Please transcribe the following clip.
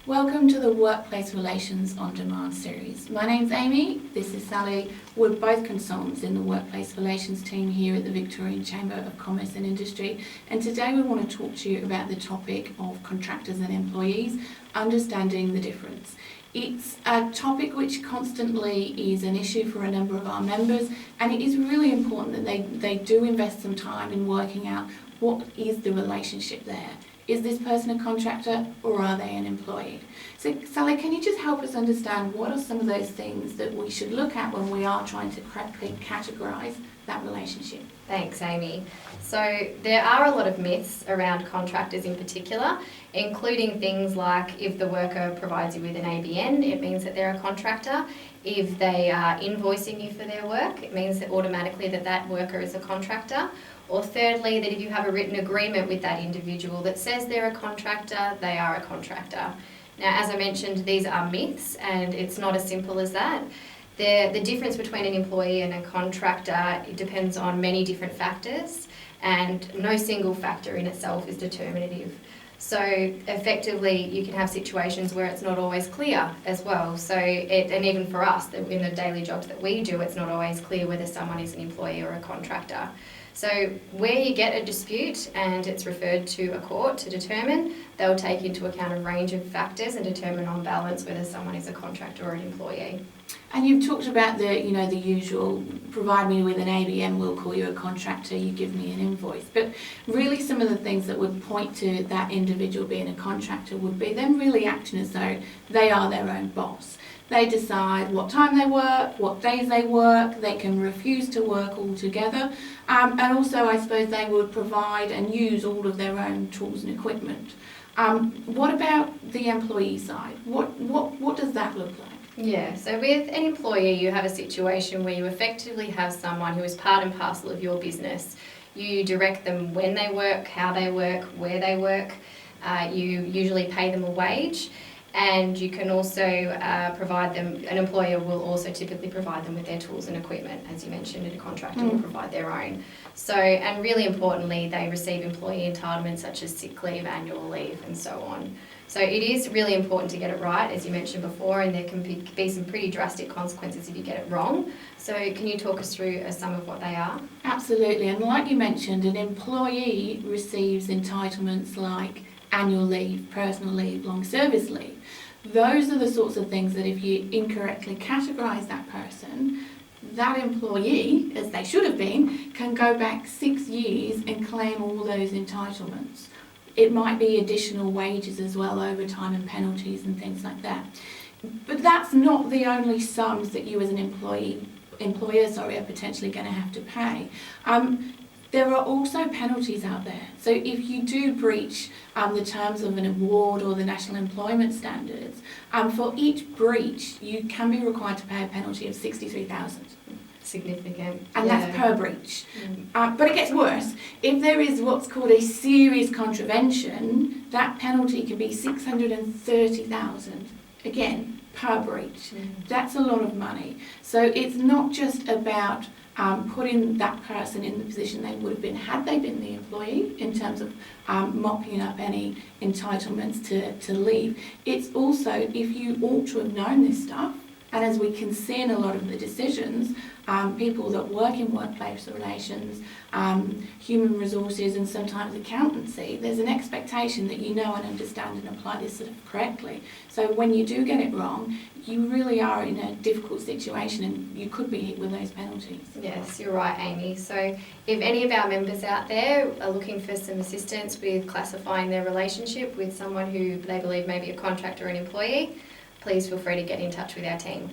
Welcome to the Workplace Relations On Demand series. My name's Amy, this is Sally. We're both consultants in the Workplace Relations team here at the Victorian Chamber of Commerce and Industry, and today we want to talk to you about the topic of contractors and employees, understanding the difference. It's a topic which constantly is an issue for a number of our members, and it is really important that they do invest some time in working out what is the relationship there. Is this person a contractor or are they an employee? So Sally, can you just help us understand what are some of those things that we should look at when we are trying to correctly categorise that relationship? Thanks, Amy. So there are a lot of myths around contractors in particular, including things like if the worker provides you with an ABN, it means that they're a contractor. If they are invoicing you for their work, it means that automatically that worker is a contractor. Or thirdly, that if you have a written agreement with that individual that says they're a contractor, they are a contractor. Now, as I mentioned, these are myths and it's not as simple as that. The difference between an employee and a contractor, it depends on many different factors, and no single factor in itself is determinative. So effectively, you can have situations where it's not always clear as well. So and even for us, in the daily jobs that we do, it's not always clear whether someone is an employee or a contractor. So where you get a dispute and it's referred to a court to determine, they'll take into account a range of factors and determine on balance whether someone is a contractor or an employee. And you've talked about the usual, provide me with an ABN, we'll call you a contractor, you give me an invoice. But really some of the things that would point to that individual being a contractor would be them really acting as though they are their own boss. They decide what time they work, what days they work, they can refuse to work altogether. And also I suppose they would provide and use all of their own tools and equipment. What about the employee side? What does that look like? Yeah, so with an employee, you have a situation where you effectively have someone who is part and parcel of your business. You direct them when they work, how they work, where they work. You usually pay them a wage, and you can also provide them, an employer will also typically provide them with their tools and equipment. As you mentioned, and a contractor will provide their own. So, and really importantly, they receive employee entitlements such as sick leave, annual leave, and so on. So it is really important to get it right, as you mentioned before, and there can be some pretty drastic consequences if you get it wrong. So can you talk us through some of what they are? Absolutely, and like you mentioned, an employee receives entitlements like annual leave, personal leave, long service leave. Those are the sorts of things that if you incorrectly categorise that person, that employee, as they should have been, can go back 6 years and claim all those entitlements. It might be additional wages as well, overtime and penalties and things like that. But that's not the only sums that you as an employer are potentially going to have to pay. There are also penalties out there. So if you do breach the terms of an award or the National Employment Standards, for each breach you can be required to pay a penalty of $63,000. Significant. And that's per breach. But it gets worse. If there is what's called a serious contravention, that penalty can be $630,000. Again, per breach. That's a lot of money. So it's not just about putting that person in the position they would have been had they been the employee in terms of mopping up any entitlements to leave. It's also if you ought to have known this stuff, and as we can see in a lot of the decisions, people that work in workplace relations, human resources and sometimes accountancy, there's an expectation that you know and understand and apply this sort of correctly. So when you do get it wrong, you really are in a difficult situation and you could be hit with those penalties. Yes, you're right, Amy. So if any of our members out there are looking for some assistance with classifying their relationship with someone who they believe may be a contractor or an employee, please feel free to get in touch with our team.